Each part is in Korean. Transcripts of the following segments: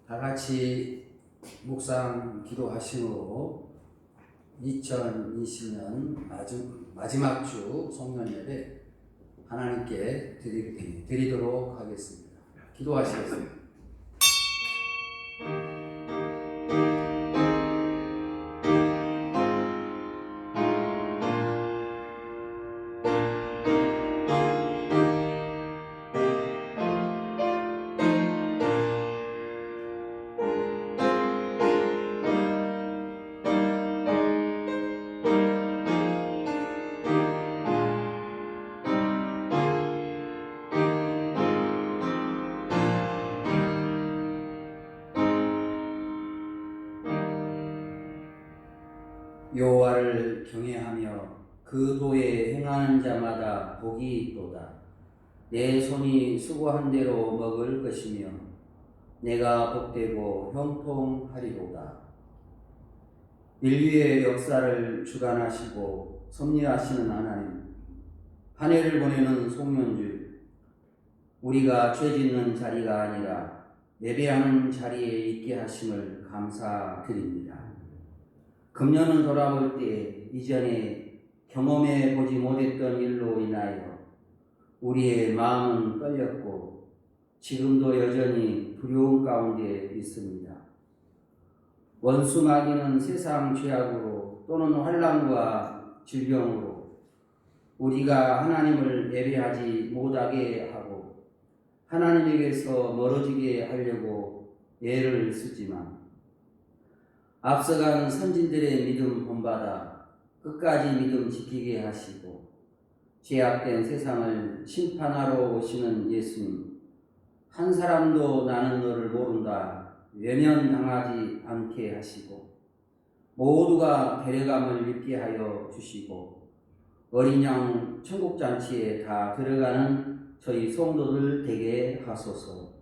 다 같이 묵상 기도하심으로 2020년 마지막 주 성령 예배 하나님께 드리도록 하겠습니다. 기도하시겠습니다. 여호와를 경외하며 그 도에 행하는 자마다 복이 있도다. 내 손이 수고한 대로 먹을 것이며 내가 복되고 형통하리로다. 인류의 역사를 주관하시고 섭리하시는 하나님, 한 해를 보내는 송년주, 우리가 죄 짓는 자리가 아니라 예배하는 자리에 있게 하심을 감사드립니다. 금년은 돌아볼 때 이전에 경험해 보지 못했던 일로 인하여 우리의 마음은 떨렸고 지금도 여전히 두려움 가운데 있습니다. 원수 마귀는 세상 죄악으로 또는 환난과 질병으로 우리가 하나님을 예배하지 못하게 하고 하나님에게서 멀어지게 하려고 애를 쓰지만 앞서간 선진들의 믿음 본받아 끝까지 믿음 지키게 하시고 죄악된 세상을 심판하러 오시는 예수님, 한 사람도 나는 너를 모른다 외면당하지 않게 하시고 모두가 데려감을 입게 하여 주시고 어린 양 천국잔치에 다 들어가는 저희 성도들 되게 하소서.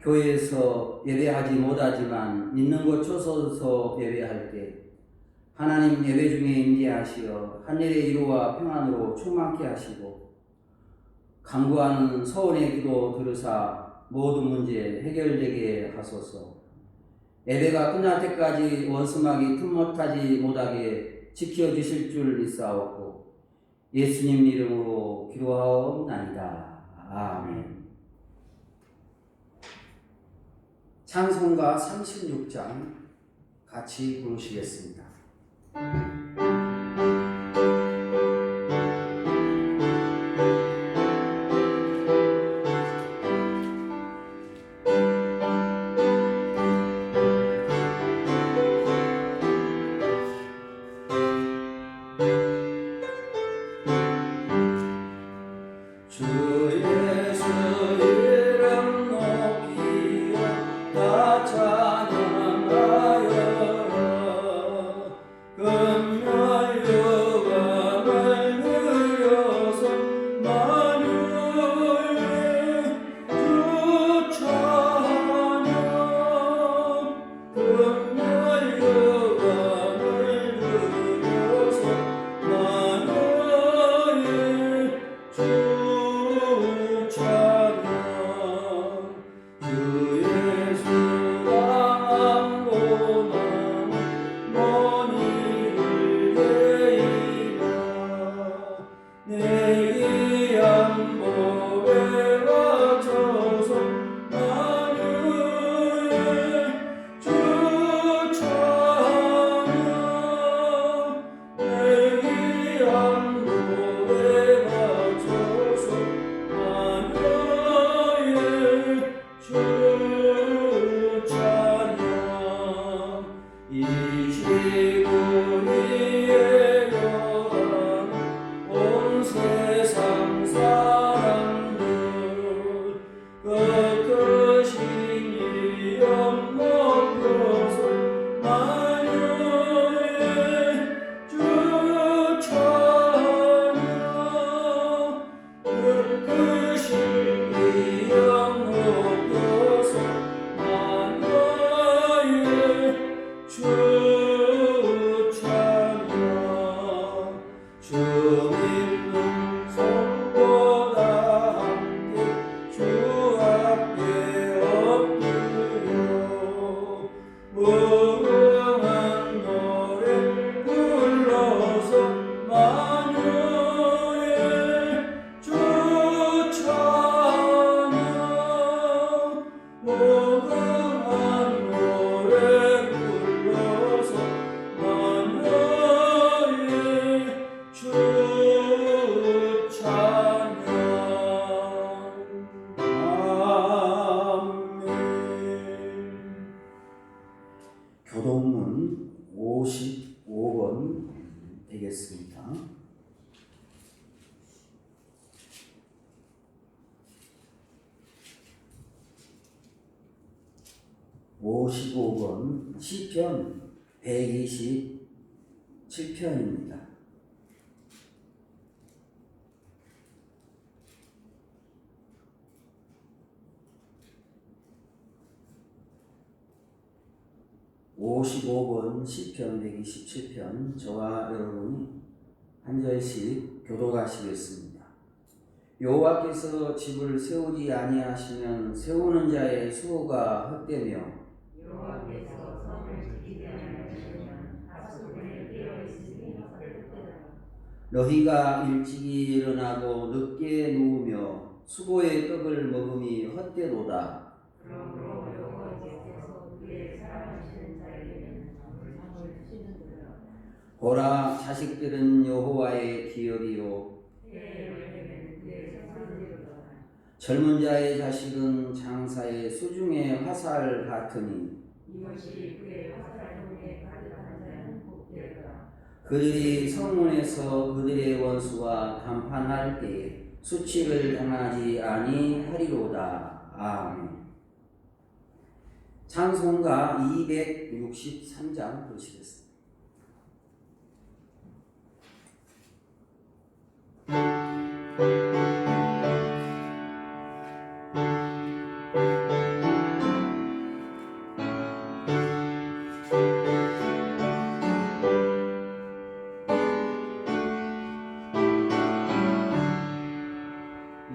교회에서 예배하지 못하지만 있는 곳 초소서 예배할 때 하나님 예배 중에 임재하시어 하늘의 위로와 평안으로 충만케 하시고 간구하는 서원의 기도 들으사 모든 문제 해결되게 하소서. 예배가 끝날 때까지 원수마귀 틈못하지 못하게 지켜주실 줄 믿사옵고 예수님 이름으로 기도하옵나이다. 아멘. 찬송가 36장 같이 부르시겠습니다. (55번) 시편 127편입니다. (55번) 시편 127편 저와 여러분이 한 절씩 교독하시겠습니다. 여호와께서 집을 세우지 아니하시면 세우는 자의 수고가 헛되며 여호와께서 성을 지키지 아니하시면 하수군에 깨어 있으니 헛되도다. 너희가 일찍이 일어나고 늦게 누우며 수고의 떡을 먹음이 헛되도다. 그러므로 여호와께서 그의 사랑하시는 자에게는 상을 주시는도다. 보라, 자식들은 여호와의 기업이요 해의 열매는 그의 생산이로다. 젊은 자의 자식은 장사의 수중의 화살 같으니 이것이 그의 화살통에 가득한 자는 복되리라. 그들이 성문에서 그들의 원수와 담판할 때에 수치를 당하지 아니하리로다. 아멘. 찬송가 263장 보시겠습니다.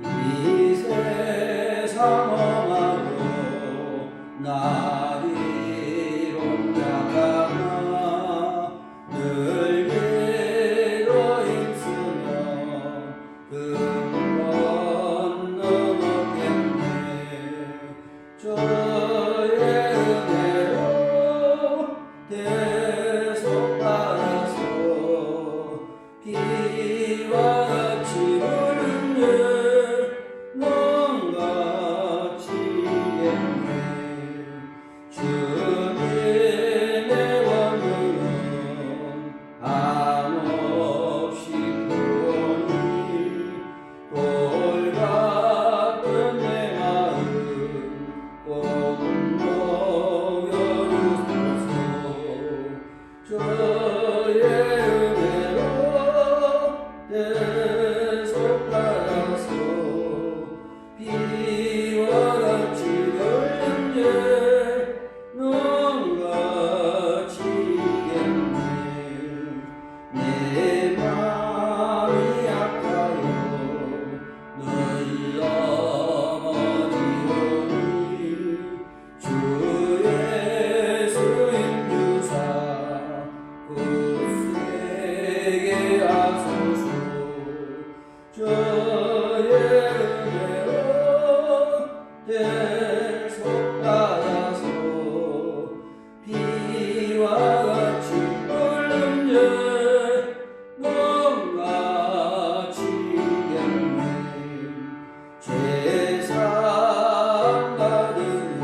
이 세상 험하고 나리론 자가 늘 길로 힘쓰며 그 건너겠네. 주의 은혜로 대속받아서 비와 같이 흐르는 넌같이 겠네. 주님의 원능은 한없이 크니 돌같은 내 마음 꼭 녹여주소서. 주의 은혜로 대속받아서 비와 같이 걸린 넌같이 겠네. 내 맘이 아파요 늘 넘어지오니 주 예수님 주사 굳세게 하소서. 주의 은혜로 대속받아서 비와 같이 끓는 넌같이 겠네. 죄상 받은 후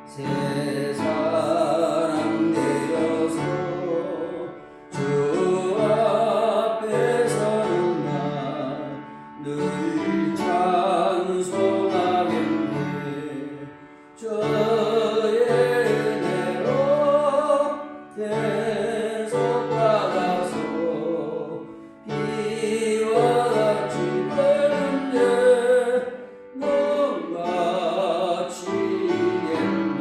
새 사람 되어서 주 앞에 서는 날 늘 찬송하겠네. 주의 은혜로 대속받아서 비와 같이 흐르는 넌같이 겠네.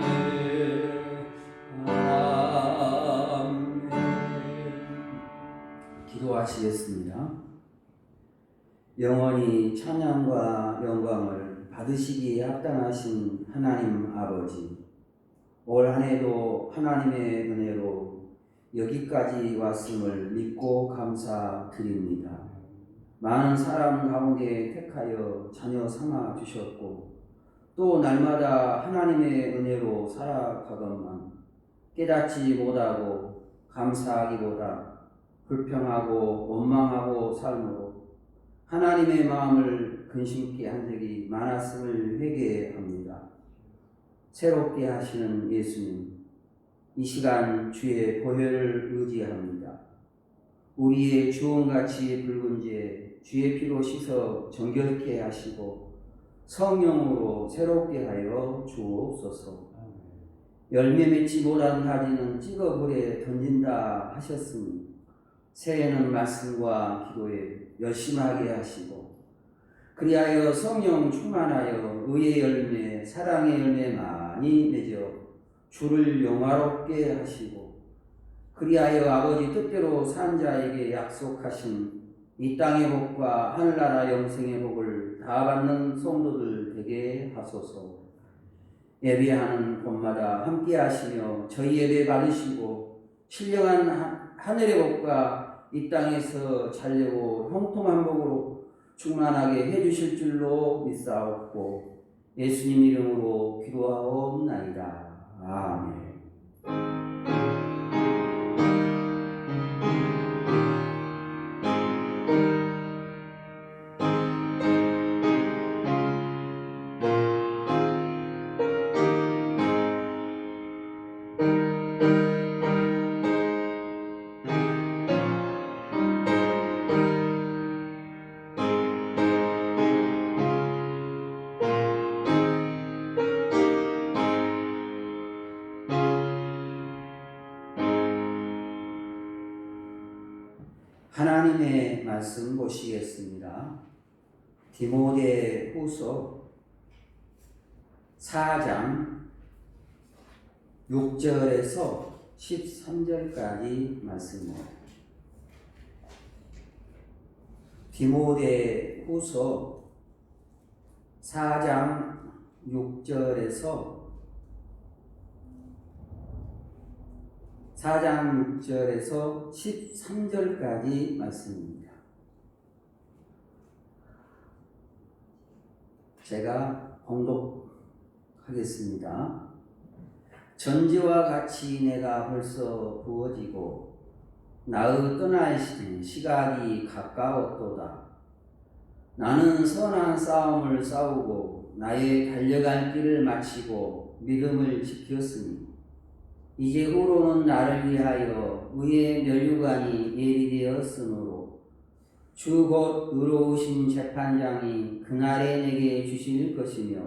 아멘. 기도하시겠습니다. 영원히 찬양과 영광을 받으시기에 합당하신 하나님 아버지, 올 한 해도 하나님의 은혜로 여기까지 왔음을 믿고 감사드립니다. 많은 사람 가운데 택하여 자녀 삼아 주셨고 또 날마다 하나님의 은혜로 살아가건만 깨닫지 못하고 감사하기보다 불평하고 원망하고 삶으로 하나님의 마음을 근심케 한 적이 많았음을 회개합니다. 새롭게 하시는 예수님, 이 시간 주의 보혈을 의지합니다. 우리의 주홍같이 붉은 죄 주의 피로 씻어 정결케 하시고 성령으로 새롭게 하여 주옵소서. 열매 맺지 못한 가지는 찍어 불에 던진다 하셨으니 새해는 말씀과 기도에 열심하게 하시고 그리하여 성령 충만하여 의의 열매 사랑의 열매 많이 맺어 주를 영화롭게 하시고 그리하여 아버지 뜻대로 산 자에게 약속하신 이 땅의 복과 하늘나라 영생의 복을 다 받는 성도들 되게 하소서. 예배하는 곳마다 함께 하시며 저희 예배 받으시고 신령한 하늘의 복과 이 땅에서 잘되고 형통한 복으로 충만하게 해주실 줄로 믿사옵고 예수님 이름으로 기도하옵나이다. 아멘. 하나님의 말씀 보시겠습니다. 디모데후서 4장 6절에서 13절까지 말씀입니다. 디모데후서 4장 6절에서 13절까지 말씀입니다. 제가 봉독하겠습니다. 전지와 같이 내가 벌써 부어지고 나의 떠날 시각이 가까웠도다. 나는 선한 싸움을 싸우고 나의 달려갈 길을 마치고 믿음을 지켰으니 이제 후로는 나를 위하여 의의 면류관이 예비되었으므로 주 곧 의로우신 재판장이 그날에 내게 주실 것이며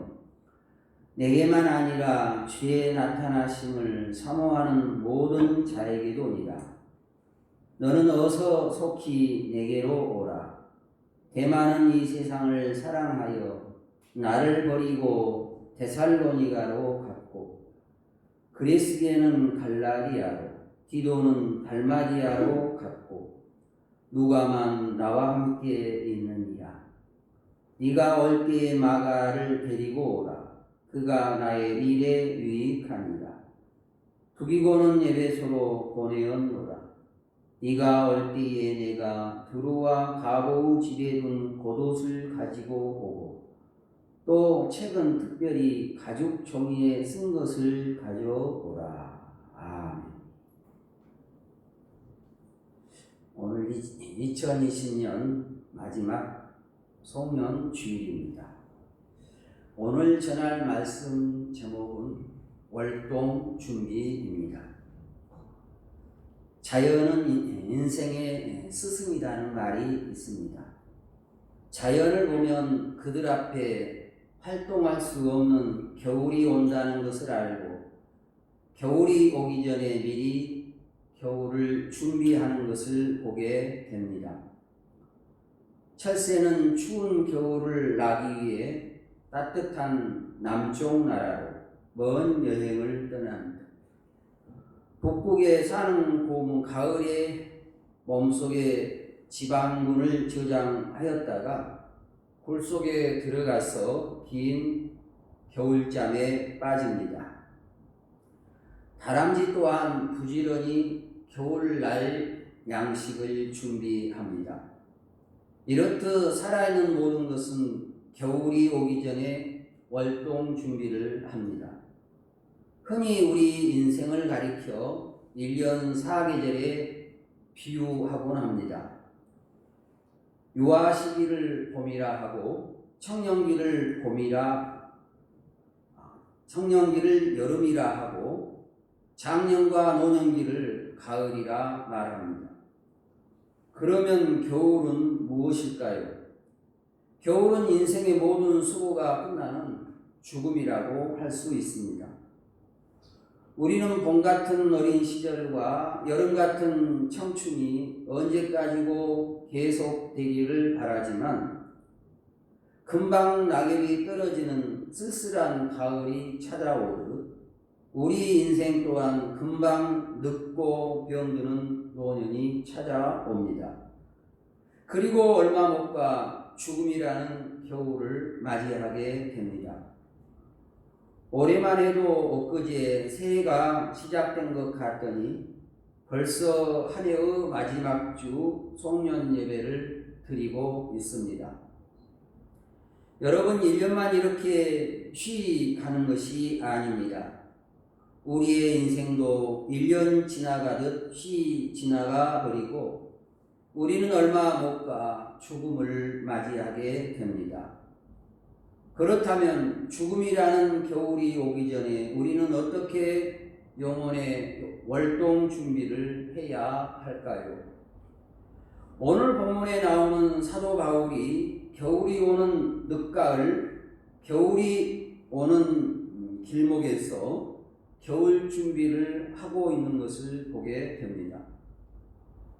내게만 아니라 주의 나타나심을 사모하는 모든 자에게도니라. 너는 어서 속히 내게로 오라. 대만은 이 세상을 사랑하여 나를 버리고 데살로니가로 갔고 그리스게는 갈라디아로 디도는 달마디아로 갔고 누가만 나와 함께 있느니라. 네가 올 때에 마가를 데리고 오라. 그가 나의 일에 유익하니라. 두기고는 에베소로 보내었노라. 네가 올 때에 내가 두루와 가보우 집에 둔 겉옷을 가지고 오고 또 책은 특별히 가죽 종이에 쓴 것을 가져오라. 아멘. 오늘 2020년 마지막 송년 주일입니다. 오늘 전할 말씀 제목은 월동 준비입니다. 자연은 인생의 스승이라는 말이 있습니다. 자연을 보면 그들 앞에 활동할 수 없는 겨울이 온다는 것을 알고 겨울이 오기 전에 미리 겨울을 준비하는 것을 보게 됩니다. 철새는 추운 겨울을 나기 위해 따뜻한 남쪽 나라로 먼 여행을 떠납니다. 북극에 사는 곰은 가을에 몸속에 지방분을 저장하였다가 굴 속에 들어가서 긴 겨울잠에 빠집니다. 다람쥐 또한 부지런히 겨울날 양식을 준비합니다. 이렇듯 살아있는 모든 것은 겨울이 오기 전에 월동 준비를 합니다. 흔히 우리 인생을 가리켜 1년 4계절에 비유하곤 합니다. 유아 시기를 봄이라 하고 청년기를 여름이라 하고 장년과 노년기를 가을이라 말합니다. 그러면 겨울은 무엇일까요? 겨울은 인생의 모든 수고가 끝나는 죽음이라고 할 수 있습니다. 우리는 봄 같은 어린 시절과 여름 같은 청춘이 언제까지고 계속되기를 바라지만 금방 낙엽이 떨어지는 쓸쓸한 가을이 찾아오듯 우리 인생 또한 금방 늙고 병드는 노년이 찾아옵니다. 그리고 얼마 못 가 죽음이라는 겨울을 맞이하게 됩니다. 올해만 해도 엊그제 새해가 시작된 것 같더니 벌써 한 해의 마지막 주 송년 예배를 드리고 있습니다. 여러분, 1년만 이렇게 쉬가는 것이 아닙니다. 우리의 인생도 1년 지나가듯 지나가 버리고 우리는 얼마 못 가 죽음을 맞이하게 됩니다. 그렇다면 죽음이라는 겨울이 오기 전에 우리는 어떻게 영혼의 월동 준비를 해야 할까요? 오늘 본문에 나오는 사도 바울이 겨울이 오는 늦가을, 겨울이 오는 길목에서 겨울 준비를 하고 있는 것을 보게 됩니다.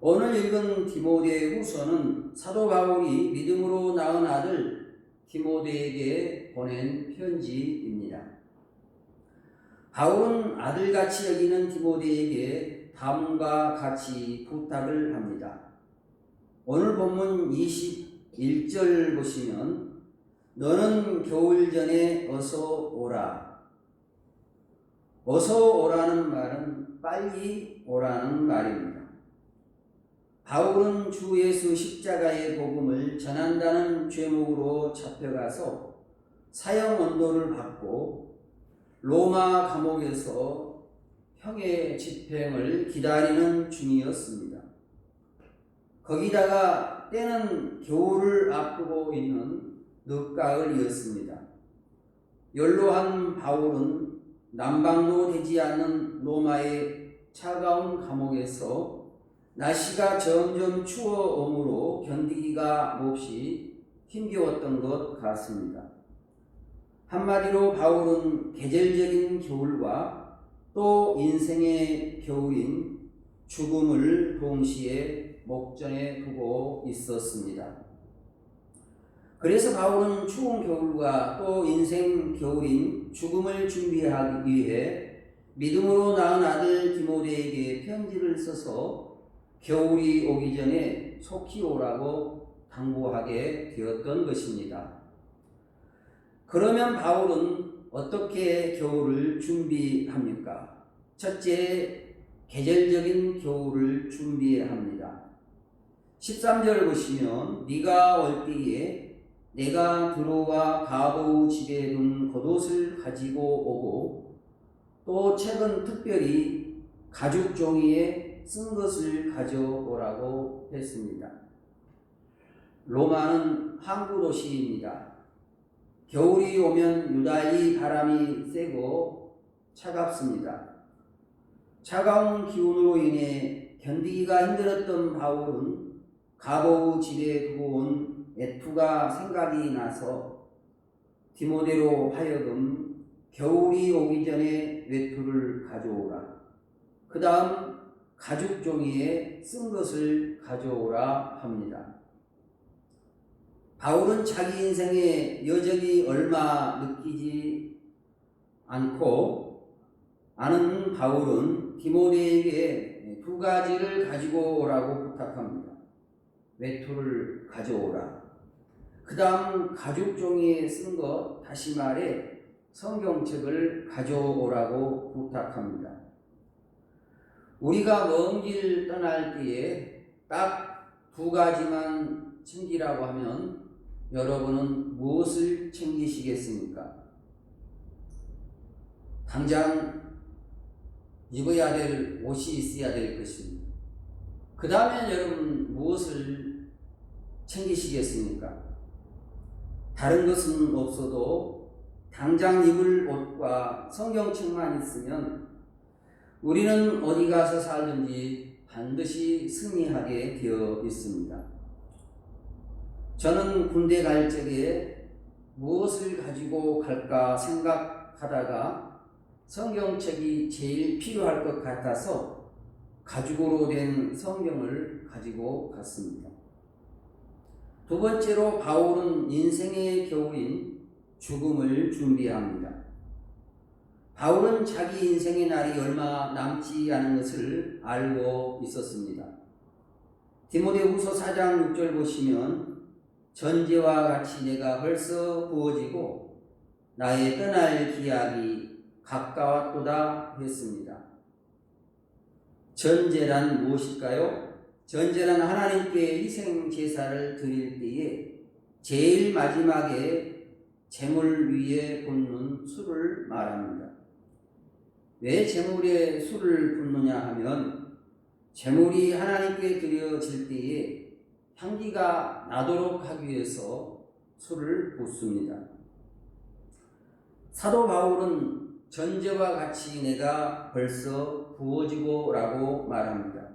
오늘 읽은 디모데 후서는 사도 바울이 믿음으로 낳은 아들 디모데에게 보낸 편지입니다. 바울은 아들같이 여기는 디모데에게 다음과 같이 부탁을 합니다. 오늘 본문 21절 보시면 너는 겨울 전에 어서 오라. 어서 오라는 말은 빨리 오라는 말입니다. 바울은 주 예수 십자가의 복음을 전한다는 죄목으로 잡혀가서 사형 언도를 받고 로마 감옥에서 형의 집행을 기다리는 중이었습니다. 거기다가 때는 겨울을 앞두고 있는 늦가을이었습니다. 연로한 바울은 난방도 되지 않는 로마의 차가운 감옥에서 날씨가 점점 추워오므로 견디기가 몹시 힘겨웠던 것 같습니다. 한마디로 바울은 계절적인 겨울과 또 인생의 겨울인 죽음을 동시에 목전에 두고 있었습니다. 그래서 바울은 추운 겨울과 또 인생 겨울인 죽음을 준비하기 위해 믿음으로 낳은 아들 디모데에게 편지를 써서 겨울이 오기 전에 속히 오라고 당부하게 되었던 것입니다. 그러면 바울은 어떻게 겨울을 준비합니까? 첫째, 계절적인 겨울을 준비합니다. 13절 보시면 네가 올 때에 내가 들어와 가보우 집에 둔 겉옷을 가지고 오고 또 책은 특별히 가죽 종이에 쓴 것을 가져오라고 했습니다. 로마는 항구 도시입니다. 겨울이 오면 유달리 바람이 세고 차갑습니다. 차가운 기온으로 인해 견디기가 힘들었던 바울은 가보우 집에 두고 온 애투가 생각이 나서 디모데로 하여금 겨울이 오기 전에 외투를 가져오라. 그 다음 가죽 종이에 쓴 것을 가져오라 합니다. 바울은 자기 인생에 여전히 얼마 느끼지 않고 아는 바울은 디모데에게 두 가지를 가지고 오라고 부탁합니다. 외투를 가져오라. 그 다음 가죽 종이에 쓴 것, 다시 말해 성경책을 가져오라고 부탁합니다. 우리가 먼 길 떠날 때에 딱 두 가지만 챙기라고 하면 여러분은 무엇을 챙기시겠습니까? 당장 입어야 될 옷이 있어야 될 것입니다. 그 다음에 여러분 무엇을 챙기시겠습니까? 다른 것은 없어도 당장 입을 옷과 성경책만 있으면 우리는 어디 가서 살든지 반드시 승리하게 되어 있습니다. 저는 군대 갈 적에 무엇을 가지고 갈까 생각하다가 성경책이 제일 필요할 것 같아서 가죽으로 된 성경을 가지고 갔습니다. 두 번째로 바울은 인생의 겨울인 죽음을 준비합니다. 바울은 자기 인생의 날이 얼마 남지 않은 것을 알고 있었습니다. 디모데후서 4장 6절 보시면 전제와 같이 내가 벌써 부어지고 나의 떠날 기약이 가까웠도다 했습니다. 전제란 무엇일까요? 전제란 하나님께 희생 제사를 드릴 때에 제일 마지막에 제물 위에 붓는 술을 말합니다. 왜 제물에 술을 붓느냐 하면 제물이 하나님께 드려질 때에 향기가 나도록 하기 위해서 술을 붓습니다. 사도 바울은 전제와 같이 내가 벌써 부어지고 라고 말합니다.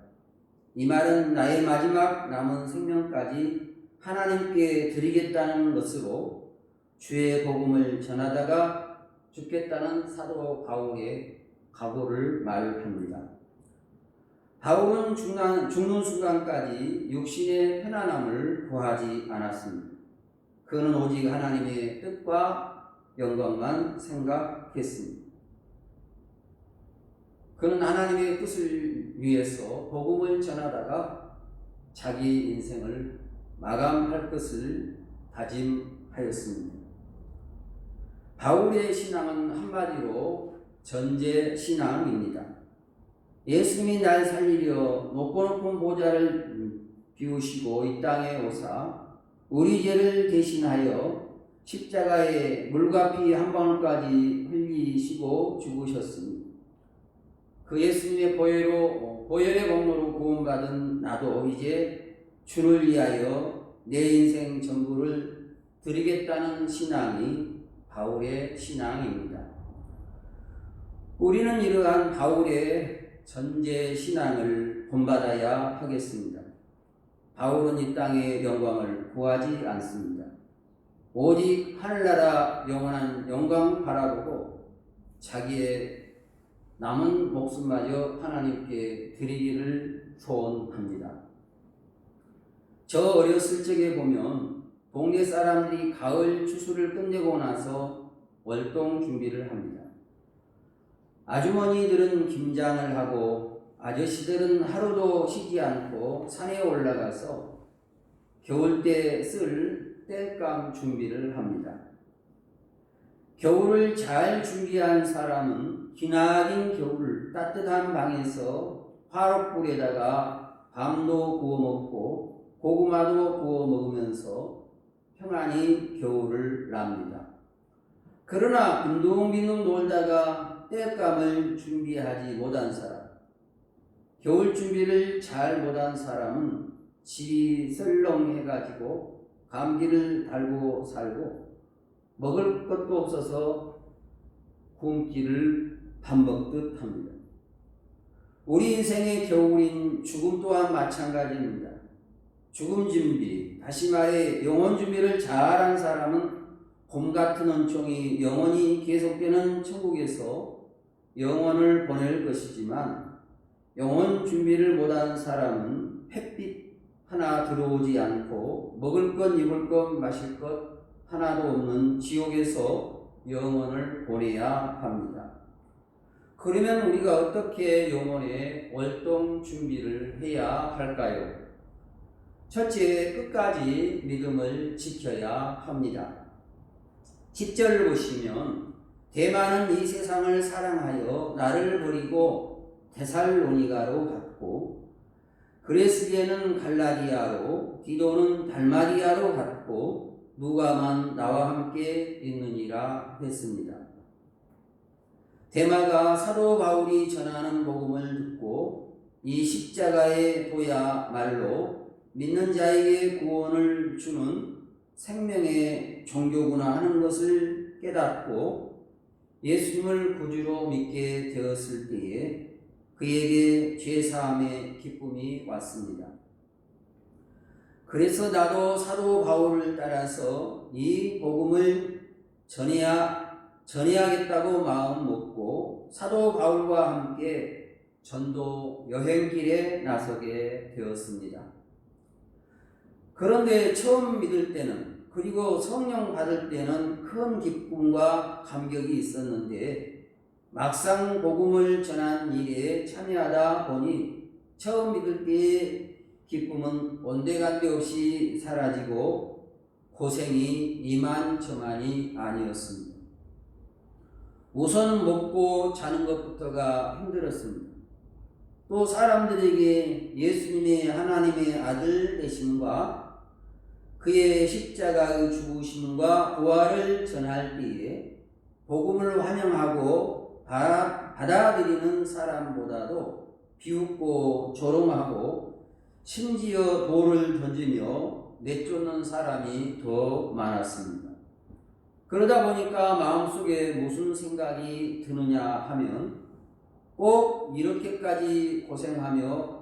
이 말은 나의 마지막 남은 생명까지 하나님께 드리겠다는 것으로 주의 복음을 전하다가 죽겠다는 사도 바울의 각오를 말합니다. 바울은 죽는 순간까지 육신의 편안함을 구하지 않았습니다. 그는 오직 하나님의 뜻과 영광만 생각했습니다. 그는 하나님의 뜻을 위해서 복음을 전하다가 자기 인생을 마감할 것을 다짐하였습니다. 바울의 신앙은 한마디로 전제 신앙입니다. 예수님이 날 살리려 높고 높은 보좌를 비우시고 이 땅에 오사 우리 죄를 대신하여 십자가에 물과 피 한 방울까지 흘리시고 죽으셨습니다. 그 예수님의 보혈의 공로로 구원받은 나도 이제 주를 위하여 내 인생 전부를 드리겠다는 신앙이 바울의 신앙입니다. 우리는 이러한 바울의 전제 신앙을 본받아야 하겠습니다. 바울은 이 땅의 영광을 구하지 않습니다. 오직 하늘나라 영원한 영광 바라보고 자기의 남은 목숨마저 하나님께 드리기를 소원합니다. 저 어렸을 적에 보면 동네 사람들이 가을 추수를 끝내고 나서 월동 준비를 합니다. 아주머니들은 김장을 하고 아저씨들은 하루도 쉬지 않고 산에 올라가서 겨울 때 쓸 땔감 준비를 합니다. 겨울을 잘 준비한 사람은 기나긴 겨울 따뜻한 방에서 화롯불에다가 밤도 구워 먹고 고구마도 구워 먹으면서 평안히 겨울을 납니다. 그러나 빈둥빈둥 놀다가 땔감을 준비하지 못한 사람, 겨울 준비를 잘 못한 사람은 집이 설렁해가지고 감기를 달고 살고 먹을 것도 없어서 굶기를 밥 먹듯 합니다. 우리 인생의 겨울인 죽음 또한 마찬가지입니다. 죽음 준비, 다시 말해 영혼 준비를 잘한 사람은 봄 같은 은총이 영원히 계속되는 천국에서 영혼을 보낼 것이지만 영혼 준비를 못한 사람은 햇빛 하나 들어오지 않고 먹을 것, 입을 것, 마실 것 하나도 없는 지옥에서 영혼을 보내야 합니다. 그러면 우리가 어떻게 영혼의 월동 준비를 해야 할까요? 첫째, 끝까지 믿음을 지켜야 합니다. 10절을 보시면 대만은 이 세상을 사랑하여 나를 버리고 데살로니가로 갔고 그레스게는 갈라디아로 디도는 달마디아로 갔고 누가만 나와 함께 있느니라 했습니다. 데마가 사도 바울이 전하는 복음을 듣고 이 십자가의 도야말로 믿는 자에게 구원을 주는 생명의 종교구나 하는 것을 깨닫고 예수님을 구주로 믿게 되었을 때에 그에게 죄사함의 기쁨이 왔습니다. 그래서 나도 사도 바울을 따라서 이 복음을 전해야겠다고 마음 먹고 사도 바울과 함께 전도 여행길에 나서게 되었습니다. 그런데 처음 믿을 때는, 그리고 성령 받을 때는 큰 기쁨과 감격이 있었는데 막상 복음을 전한 일에 참여하다 보니 처음 믿을 때의 기쁨은 온데간데 없이 사라지고 고생이 이만저만이 아니었습니다. 우선 먹고 자는 것부터가 힘들었습니다. 또 사람들에게 예수님의 하나님의 아들 되심과 그의 십자가의 죽으심과 부활을 전할 때에 복음을 환영하고 받아들이는 사람보다도 비웃고 조롱하고 심지어 돌을 던지며 내쫓는 사람이 더 많았습니다. 그러다 보니까 마음속에 무슨 생각이 드느냐 하면 꼭 이렇게까지 고생하며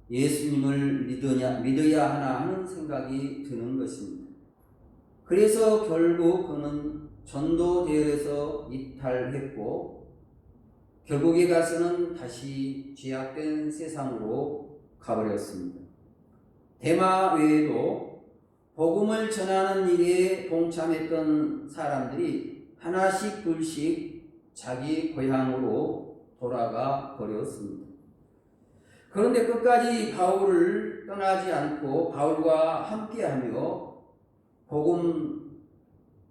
예수님을 믿어야 하나 하는 생각이 드는 것입니다. 그래서 결국 그는 전도대회에서 이탈했고 결국에 가서는 다시 죄악된 세상으로 가버렸습니다. 대마 외에도 복음을 전하는 일에 동참했던 사람들이 하나씩 둘씩 자기 고향으로 돌아가 버렸습니다. 그런데 끝까지 바울을 떠나지 않고 바울과 함께하며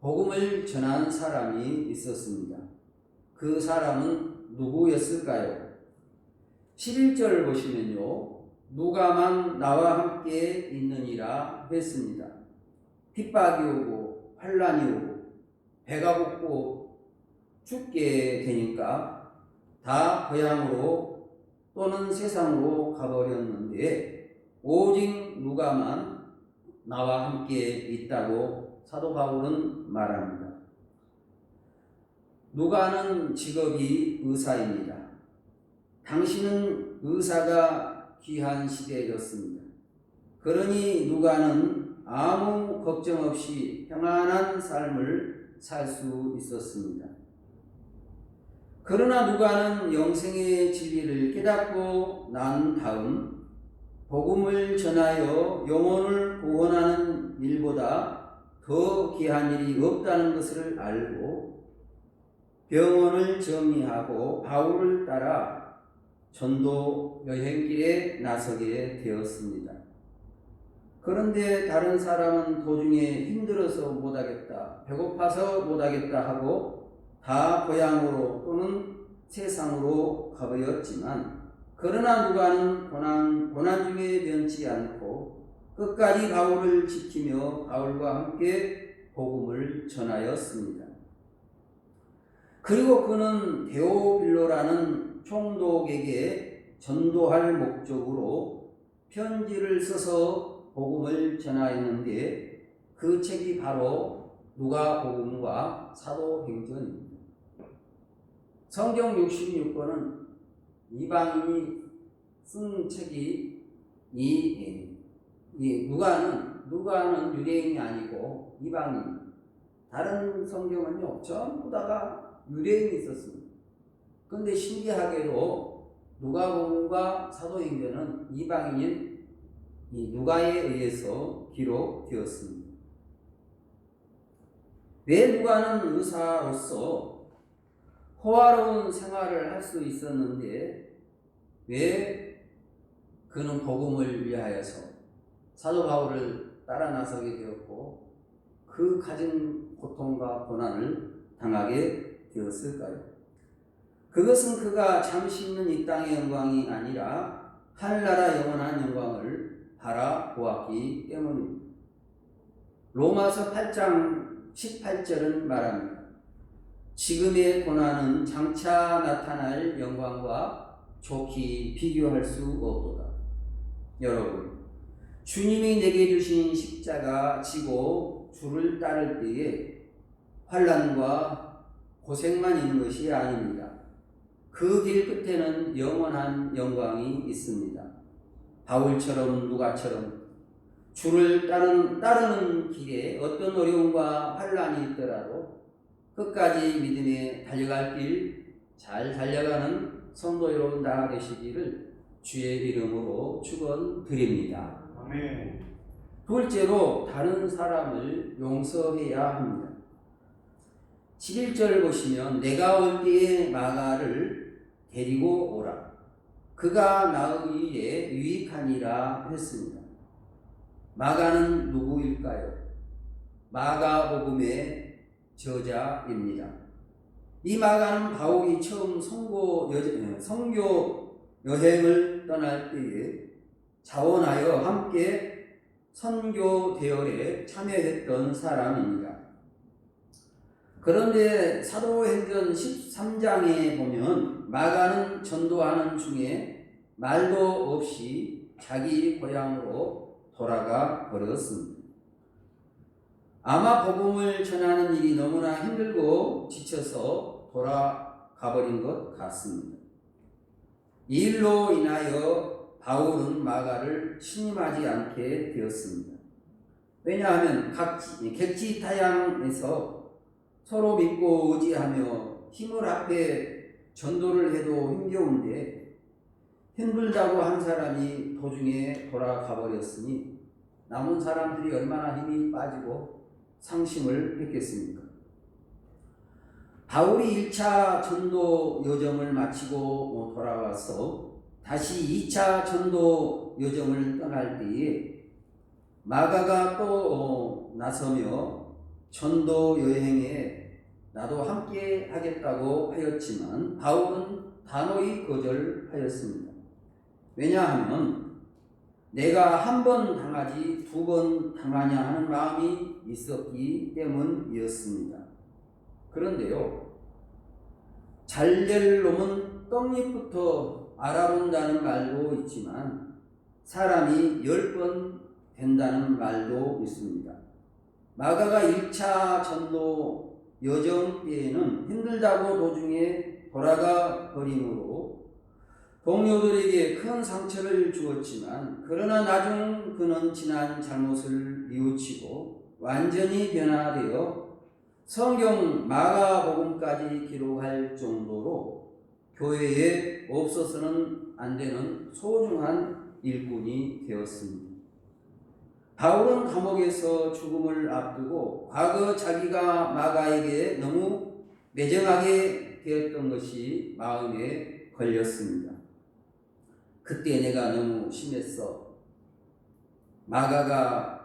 복음을 전한 사람이 있었습니다. 그 사람은 누구였을까요? 11절 보시면요. 누가만 나와 함께 있느니라 했습니다. 핍박이 오고 환난이 오고 배가 고프고 죽게 되니까 다 고향으로 또는 세상으로 가버렸는데 오직 누가만 나와 함께 있다고 사도 바울은 말합니다. 누가는 직업이 의사입니다. 당신은 의사가 귀한 시대였습니다. 그러니 누가는 아무 걱정 없이 평안한 삶을 살 수 있었습니다. 그러나 누가는 영생의 진리를 깨닫고 난 다음 복음을 전하여 영혼을 구원하는 일보다 더 귀한 일이 없다는 것을 알고 병원을 정리하고 바울을 따라 전도 여행길에 나서게 되었습니다. 그런데 다른 사람은 도중에 힘들어서 못하겠다, 배고파서 못하겠다 하고 다 고향으로 또는 세상으로 가버렸지만 그러나 누가는 고난 중에 변치 않고 끝까지 바울을 지키며 바울과 함께 복음을 전하였습니다. 그리고 그는 데오빌로라는 총독에게 전도할 목적으로 편지를 써서 복음을 전하였는데 그 책이 바로 누가복음과 사도행전입니다. 성경 66권은 이방인이 쓴 책이 누가는 유대인이 아니고 이방인. 다른 성경은요 전부 다가 유대인이 있었습니다. 그런데 신기하게도 누가복음과 사도행전은 이방인인 이 누가에 의해서 기록되었습니다. 왜 누가는 의사로서 호화로운 생활을 할 수 있었는데 왜 그는 복음을 위하여서 사도 바울을 따라 나서게 되었고 그 가진 고통과 고난을 당하게 되었을까요? 그것은 그가 잠시 있는 이 땅의 영광이 아니라 하늘나라 영원한 영광을 바라보았기 때문입니다. 로마서 8장 18절은 말합니다. 지금의 고난은 장차 나타날 영광과 좋게 비교할 수 없도다. 여러분, 주님이 내게 주신 십자가 지고 주를 따를 때에 환난과 고생만 있는 것이 아닙니다. 그 길 끝에는 영원한 영광이 있습니다. 바울처럼 누가처럼 주를 따르는 길에 어떤 어려움과 환난이 있더라도 끝까지 믿음에 달려갈 길 잘 달려가는 성도 여러분 다 되시기를 주의 이름으로 축원드립니다. 아멘. 둘째로 다른 사람을 용서해야 합니다. 11절 보시면 내가 올 때에 마가를 데리고 오라. 그가 나으기에 유익하니라 했습니다. 마가는 누구일까요? 마가복음의 저자입니다. 이 마가는 바울이 처음 선교 여행을 떠날 때에 자원하여 함께 선교 대열에 참여했던 사람입니다. 그런데 사도행전 13장에 보면 마가는 전도하는 중에 말도 없이 자기 고향으로 돌아가 버렸습니다. 아마 복음을 전하는 일이 너무나 힘들고 지쳐서 돌아가 버린 것 같습니다. 이 일로 인하여 바울은 마가를 신임하지 않게 되었습니다. 왜냐하면 객지타양에서 서로 믿고 의지하며 힘을 합해 전도를 해도 힘겨운데 힘들다고 한 사람이 도중에 돌아가 버렸으니 남은 사람들이 얼마나 힘이 빠지고 상심을 했겠습니까? 바울이 1차 전도 여정을 마치고 돌아와서 다시 2차 전도 여정을 떠날 때에 마가가 또 나서며 전도 여행에 나도 함께 하겠다고 하였지만 바울은 단호히 거절하였습니다. 왜냐하면 내가 한 번 당하지 2번 당하냐 하는 마음이 있었기 때문이었습니다. 그런데요, 잘될 놈은 떡잎부터 알아본다는 말도 있지만 사람이 10번 된다는 말도 있습니다. 마가가 1차 전도 여정 때에는 힘들다고 도중에 돌아가 버림으로 동료들에게 큰 상처를 주었지만 그러나 나중 그는 지난 잘못을 뉘우치고 완전히 변화되어 성경 마가복음까지 기록할 정도로 교회에 없어서는 안 되는 소중한 일꾼이 되었습니다. 바울은 감옥에서 죽음을 앞두고 과거 자기가 마가에게 너무 매정하게 되었던 것이 마음에 걸렸습니다. 그때 내가 너무 심했어. 마가가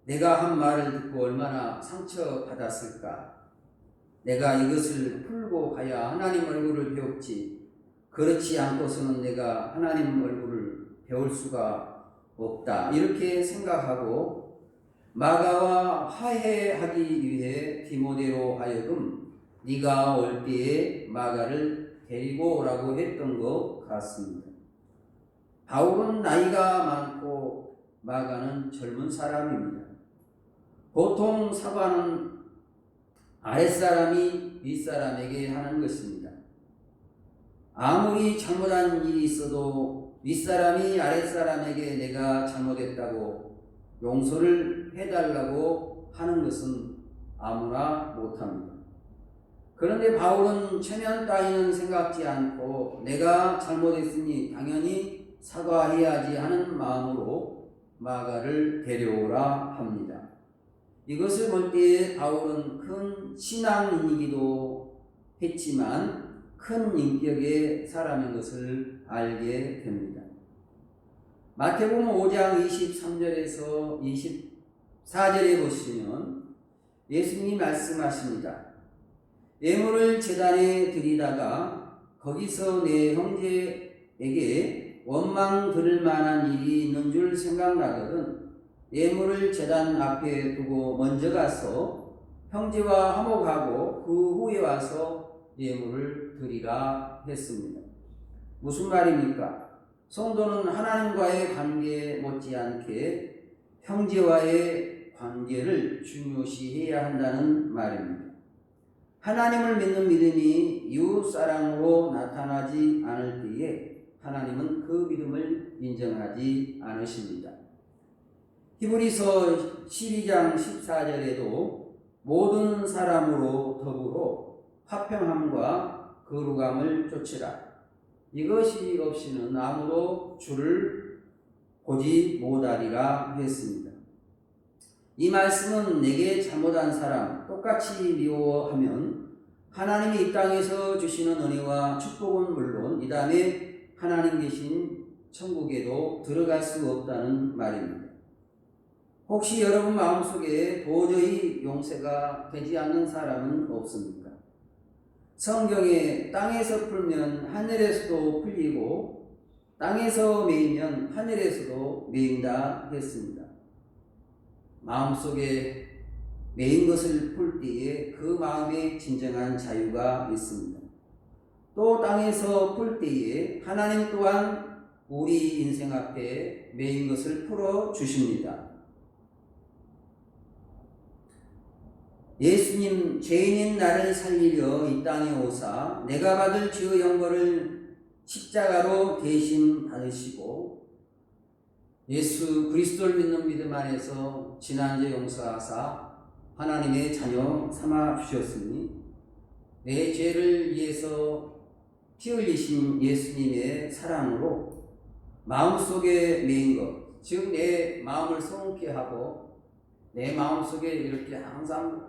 내가 한 말을 듣고 얼마나 상처받았을까. 내가 이것을 풀고 가야 하나님 얼굴을 배웠지. 그렇지 않고서는 내가 하나님 얼굴을 배울 수가 없다. 이렇게 생각하고 마가와 화해하기 위해 디모데로 하여금 네가 올 때에 마가를 데리고 오라고 했던 것 같습니다. 바울은 나이가 많고 마가는 젊은 사람입니다. 보통 사과는 아랫사람이 윗사람에게 하는 것입니다. 아무리 잘못한 일이 있어도 윗사람이 아랫사람에게 내가 잘못했다고 용서를 해달라고 하는 것은 아무나 못합니다. 그런데 바울은 체면 따위는 생각지 않고 내가 잘못했으니 당연히 사과해야지 하는 마음으로 마가를 데려오라 합니다. 이것을 볼 때 바울은 큰 신앙인이기도 했지만 큰 인격의 사람인 것을 알게 됩니다. 마태복음 5장 23절에서 24절에 보시면 예수님이 말씀하십니다. 예물을 제단에 드리다가 거기서 내 형제에게 원망 들을 만한 일이 있는 줄 생각나거든 예물을 제단 앞에 두고 먼저 가서 형제와 화목하고 그 후에 와서 예물을 드리라 했습니다. 무슨 말입니까? 성도는 하나님과의 관계 못지않게 형제와의 관계를 중요시해야 한다는 말입니다. 하나님을 믿는 믿음이 이웃 사랑으로 나타나지 않을 때에 하나님은 그 믿음을 인정하지 않으십니다. 히브리서 12장 14절에도 모든 사람으로 더불어 화평함과 거룩함을 쫓으라. 이것이 없이는 아무도 주를 보지 못하리라 했습니다. 이 말씀은 내게 잘못한 사람 똑같이 미워하면 하나님이 이 땅에서 주시는 은혜와 축복은 물론 이 다음에 하나님 계신 천국에도 들어갈 수 없다는 말입니다. 혹시 여러분 마음속에 도저히 용서가 되지 않는 사람은 없습니까? 성경에 땅에서 풀면 하늘에서도 풀리고 땅에서 메이면 하늘에서도 메인다 했습니다. 마음속에 메인 것을 풀 때에 그 마음에 진정한 자유가 있습니다. 또 땅에서 풀 때에 하나님 또한 우리 인생 앞에 메인 것을 풀어 주십니다. 예수님 죄인인 나를 살리려 이 땅에 오사 내가 받을 죄의 형벌을 십자가로 대신 받으시고 예수 그리스도를 믿는 믿음 안에서 지난죄 용서하사 하나님의 자녀 삼아 주셨으니 내 죄를 위해서 피 흘리신 예수님의 사랑으로 마음속에 메인 것, 즉 내 마음을 성케 하고 내 마음속에 이렇게 항상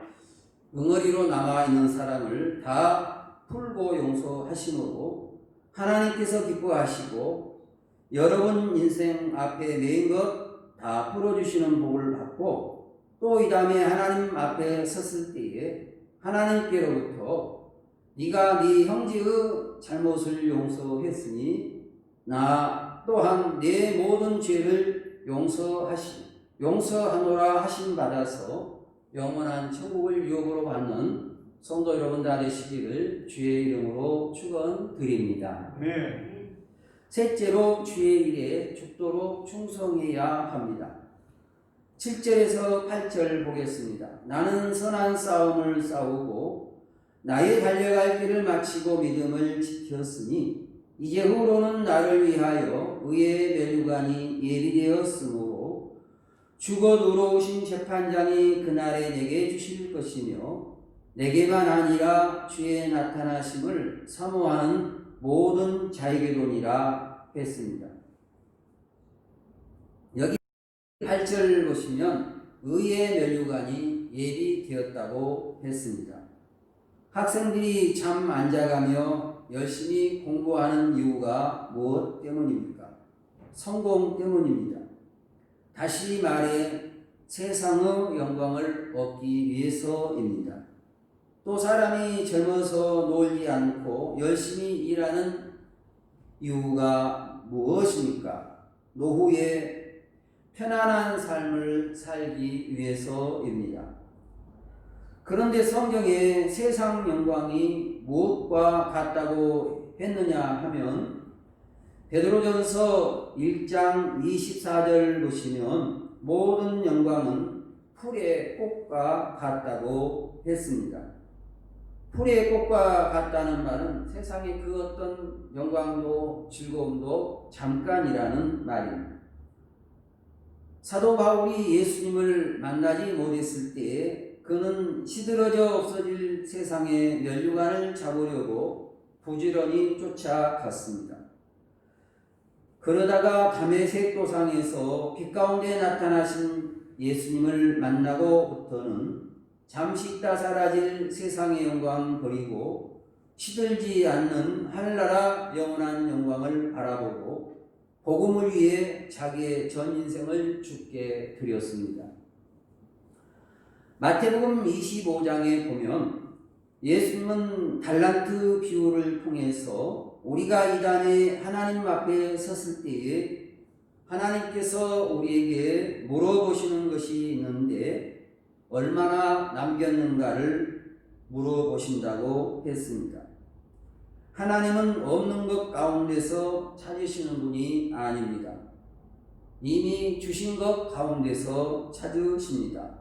응어리로 남아 있는 사람을 다 풀고 용서하심으로 하나님께서 기뻐하시고 여러분 인생 앞에 메인 것 다 풀어주시는 복을 받고 또 이 다음에 하나님 앞에 섰을 때에 하나님께로부터 네가 네 형제의 잘못을 용서했으니 나 또한 내 모든 죄를 용서하노라 하심 받아서 영원한 천국을 유업으로 받는 성도 여러분 다 되시기를 주의 이름으로 축원드립니다. 네. 셋째로 주의 일에 죽도록 충성해야 합니다. 7절에서 8절 보겠습니다. 나는 선한 싸움을 싸우고 나의 달려갈 길을 마치고 믿음을 지켰으니 이제 후로는 나를 위하여 의의 면류관이 예비되었으므로 주곧 의로우신 재판장이 그날에 내게 주실 것이며 내게만 아니라 주의 나타나심을 사모하는 모든 자에게도니라 했습니다. 여기 8절 보시면 의의 면류관이 예비되었다고 했습니다. 학생들이 잠 안 자가며 열심히 공부하는 이유가 무엇 때문입니까? 성공 때문입니다. 다시 말해 세상의 영광을 얻기 위해서입니다. 또 사람이 젊어서 놀지 않고 열심히 일하는 이유가 무엇입니까? 노후에 편안한 삶을 살기 위해서입니다. 그런데 성경에 세상 영광이 무엇과 같다고 했느냐 하면 베드로전서 1장 24절 보시면 모든 영광은 풀의 꽃과 같다고 했습니다. 풀의 꽃과 같다는 말은 세상의 그 어떤 영광도 즐거움도 잠깐이라는 말입니다. 사도 바울이 예수님을 만나지 못했을 때에 그는 시들어져 없어질 세상의 면류관을 잡으려고 부지런히 쫓아갔습니다. 그러다가 다메섹 도상에서 빛 가운데 나타나신 예수님을 만나고부터는 잠시 있다 사라질 세상의 영광 버리고 시들지 않는 하늘나라 영원한 영광을 바라보고 복음을 위해 자기의 전 인생을 주께 드렸습니다. 마태복음 25장에 보면 예수님은 달란트 비유를 통해서 우리가 이 단에 하나님 앞에 섰을 때에 하나님께서 우리에게 물어보시는 것이 있는데 얼마나 남겼는가를 물어보신다고 했습니다. 하나님은 없는 것 가운데서 찾으시는 분이 아닙니다. 이미 주신 것 가운데서 찾으십니다.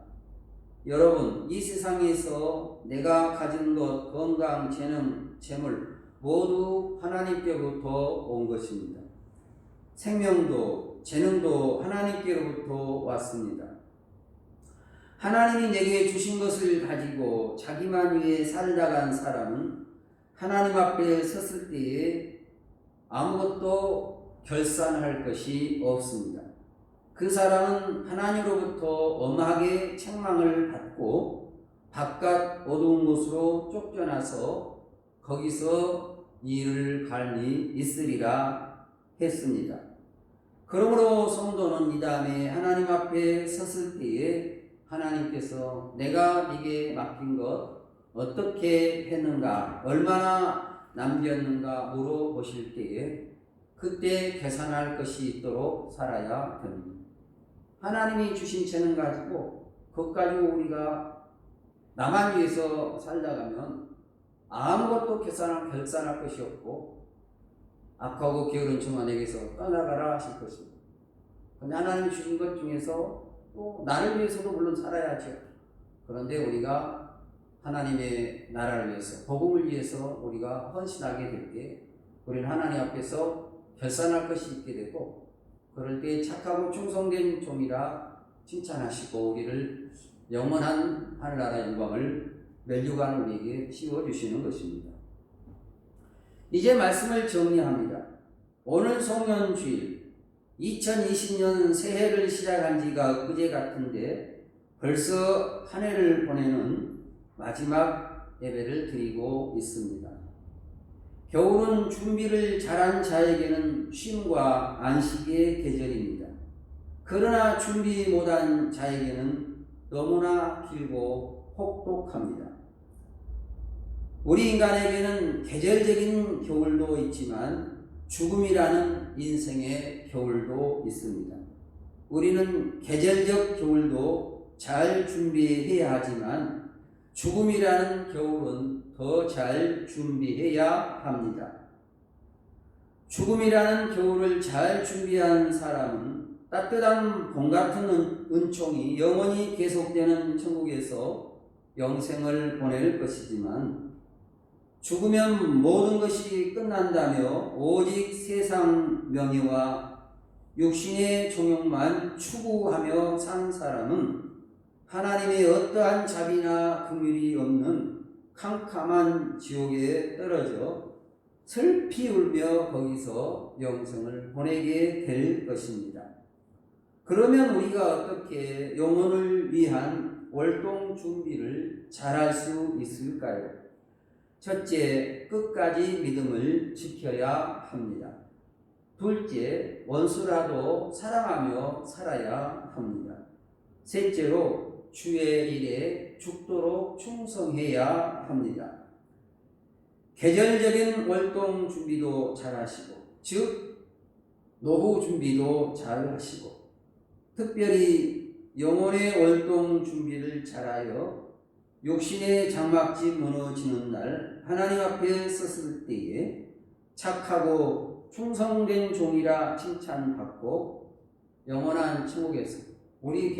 여러분, 이 세상에서 내가 가진 것, 건강, 재물 모두 하나님께로부터 온 것입니다. 생명도 재능도 하나님께로부터 왔습니다. 하나님이 내게 주신 것을 가지고 자기만 위해 살다간 사람은 하나님 앞에 섰을 때에 아무것도 결산할 것이 없습니다. 그 사람은 하나님으로부터 엄하게 책망을 받고 바깥 어두운 곳으로 쫓겨나서 거기서 이를 갈미 있으리라 했습니다. 그러므로 성도는 이 다음에 하나님 앞에 섰을 때에 하나님께서 내가 네게 맡긴 것 어떻게 했는가, 얼마나 남겼는가 물어보실 때에 그때 계산할 것이 있도록 살아야 됩니다. 하나님이 주신 재능 가지고 그것 가지고 우리가 나만 위해서 살다가면 아무것도 결산할 것이 없고 악하고 게으른 종아내게서 떠나가라 하실 것입니다. 근데 하나님이 주신 것 중에서 또 나를 위해서도 물론 살아야죠. 그런데 우리가 하나님의 나라를 위해서, 복음을 위해서 우리가 헌신하게 될 때 우리는 하나님 앞에서 결산할 것이 있게 되고, 그럴 때 착하고 충성된 종이라 칭찬하시고 우리를 영원한 하늘나라 영광을 멸류관 우리에게 씌워주시는 것입니다. 이제 말씀을 정리합니다. 오늘 송년주일 2020년 새해를 시작한 지가 그제 같은데 벌써 한 해를 보내는 마지막 예배를 드리고 있습니다. 겨울은 준비를 잘한 자에게는 쉼과 안식의 계절입니다. 그러나 준비 못한 자에게는 너무나 길고 혹독합니다. 우리 인간에게는 계절적인 겨울도 있지만 죽음이라는 인생의 겨울도 있습니다. 우리는 계절적 겨울도 잘 준비해야 하지만 죽음이라는 겨울은 더 잘 준비해야 합니다. 죽음이라는 겨울을 잘 준비한 사람은 따뜻한 봄 같은 은총이 영원히 계속되는 천국에서 영생을 보낼 것이지만, 죽으면 모든 것이 끝난다며 오직 세상 명예와 육신의 종욕만 추구하며 산 사람은 하나님의 어떠한 자비나 긍휼이 없는 캄캄한 지옥에 떨어져 슬피 울며 거기서 영생을 보내게 될 것입니다. 그러면 우리가 어떻게 영혼을 위한 월동 준비를 잘할 수 있을까요? 첫째, 끝까지 믿음을 지켜야 합니다. 둘째, 원수라도 사랑하며 살아야 합니다. 셋째로, 주의 일에 죽도록 충성해야 합니다. 계절적인 월동 준비도 잘 하시고, 즉 노후 준비도 잘 하시고, 특별히 영혼의 월동 준비를 잘하여 육신의 장막지 무너지는 날 하나님 앞에 섰을 때에 착하고 충성된 종이라 칭찬받고 영원한 천국에서 우리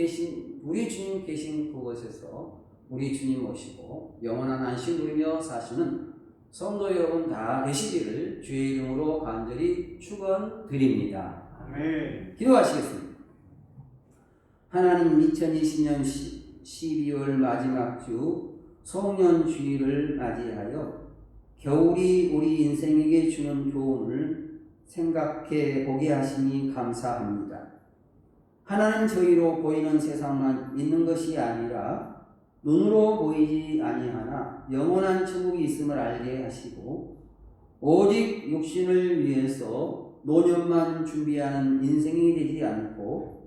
주님 계신 그곳에서 우리 주님 모시고 영원한 안식 누리며 사시는 성도 여러분 다 되시기를 주의 이름으로 간절히 축원드립니다. 아멘. 기도하시겠습니다. 하나님, 2020년 12월 마지막 주 송년주일을 맞이하여 겨울이 우리 인생에게 주는 교훈을 생각해 보게 하시니 감사합니다. 하나님, 저희로 보이는 세상만 있는 것이 아니라 눈으로 보이지 아니하나 영원한 천국이 있음을 알게 하시고, 오직 육신을 위해서 노년만 준비하는 인생이 되지 않고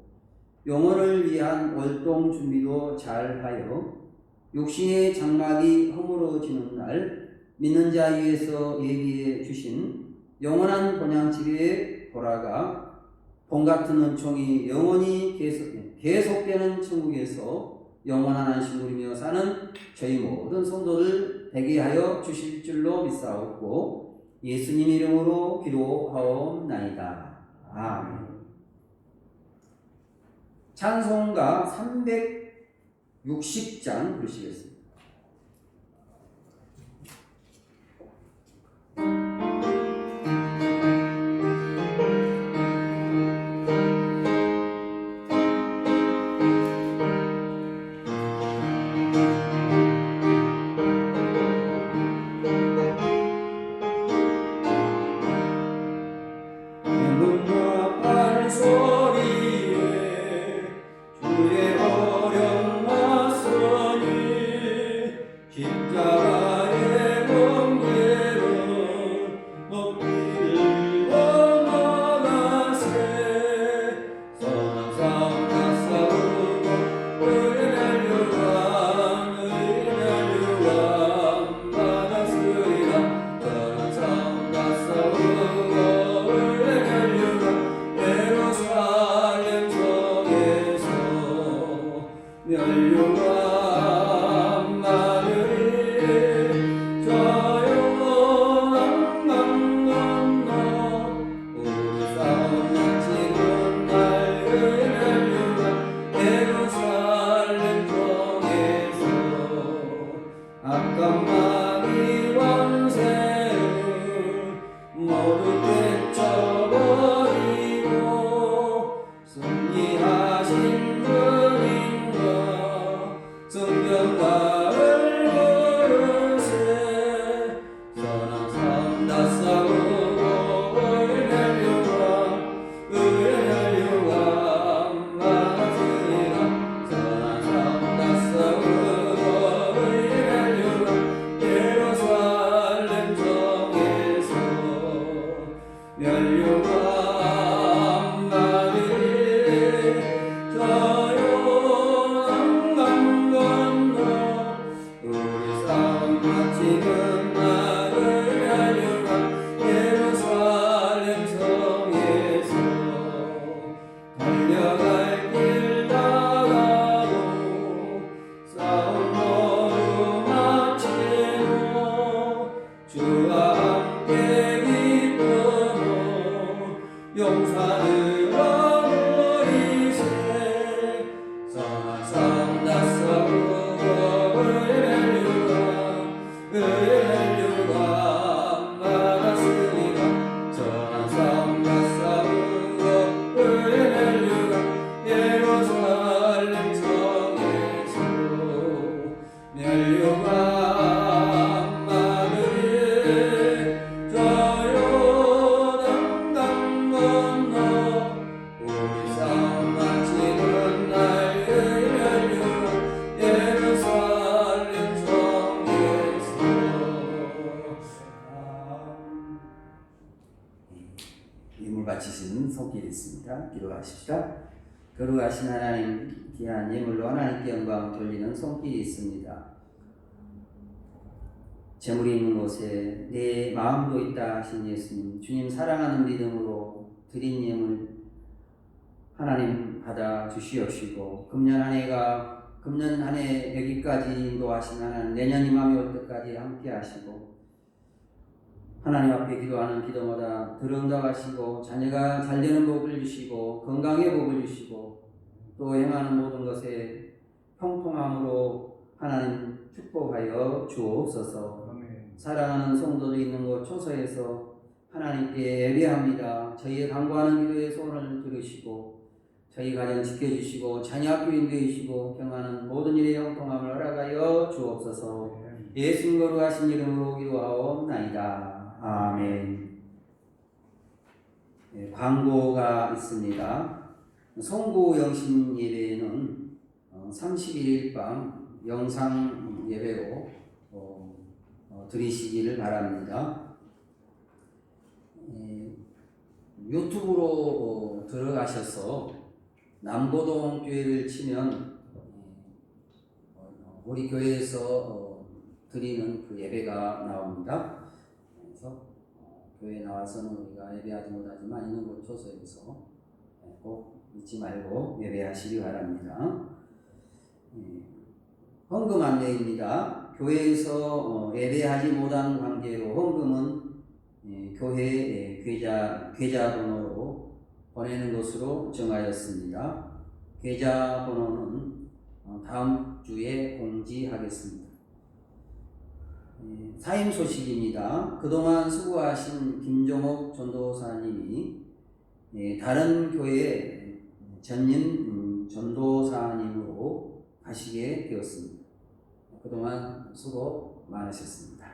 영혼을 위한 월동 준비도 잘하여 육신의 장막이 허물어지는 날 믿는 자 위에서 예비해 주신 영원한 본향집에 돌아가 봄 같은 은총이 영원히 계속되는 천국에서 영원한 안식 누리며 사는 저희 모든 성도들 되게 하여 주실 줄로 믿사옵고 예수님 이름으로 기도하옵나이다. 아멘. 찬송가 60장 부르시겠습니다. 바치시는 손길이 있습니다. 기도하십시다. 거룩하신 하나님, 귀한 예물로 하나님께 영광 돌리는 손길이 있습니다. 재물이 있는 곳에 내 마음도 있다 하신 예수님, 주님 사랑하는 믿음으로 드린 예물 하나님 받아 주시옵시고, 금년 한 해 여기까지 인도하신 하나님, 내년 이맘이 올 때까지 함께 하시고, 하나님 앞에 기도하는 기도마다 들응답하시고, 자녀가 잘되는 복을 주시고, 건강의 복을 주시고, 또 행하는 모든 것에 형통함으로 하나님 축복하여 주옵소서. 사랑하는 성도도 있는 곳 초소에서 하나님께 예배합니다. 저희의 간구하는 기도의 소원을 들으시고, 저희 가정 지켜주시고, 자녀 학교 인도해 주시고, 경하는 모든 일의 형통함을 허락하여 주옵소서. 예수님 거룩하신 이름으로 기도하옵나이다. 아멘. 광고가 있습니다. 송구 영신 예배는 31일 밤 영상 예배로 드리시기를 바랍니다. 유튜브로 들어가셔서 남고동 교회를 치면 우리 교회에서 드리는 그 예배가 나옵니다. 그래서 교회에 나와서는 우리가 예배하지 못하지만 있는 곳 초소에서 꼭 잊지 말고 예배하시기 바랍니다. 헌금 안내입니다. 교회에서 예배하지 못한 관계로 헌금은 교회 계좌 번호로 보내는 것으로 정하였습니다. 계좌 번호는 다음 주에 공지하겠습니다. 사임 소식입니다. 그동안 수고하신 김종옥 전도사님이 다른 교회 전임 전도사님으로 가시게 되었습니다. 그동안 수고 많으셨습니다.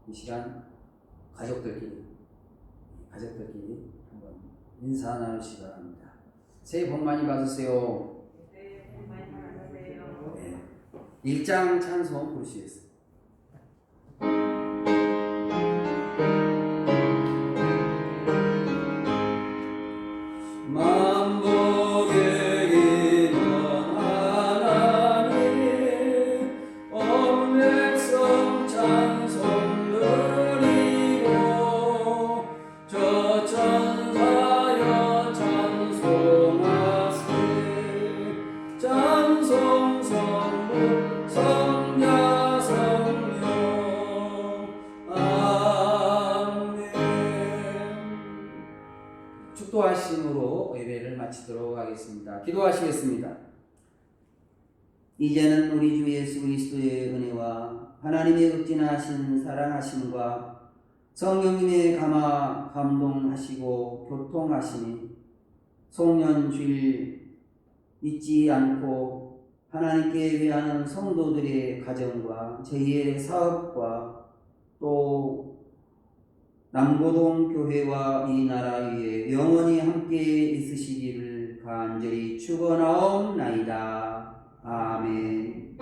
이 시간 가족들끼리 한번 인사 나누시기 바랍니다. 새해 복 많이 받으세요. 네, 많이 받으세요. 1장 찬송 부르시겠습니다. 축도하심으로 예배를 마치도록 하겠습니다. 기도하시겠습니다. 이제는 우리 주 예수 그리스도의 은혜와 하나님의 극진하신 사랑하심과 성령님의 감동하시고 교통하심이 송년주일 잊지 않고 하나님께 위하는 성도들의 가정과 저희의 사업과 또 남고동 교회와 이 나라 위에 영원히 함께 있으시기를 간절히 축원하옵나이다. 아멘.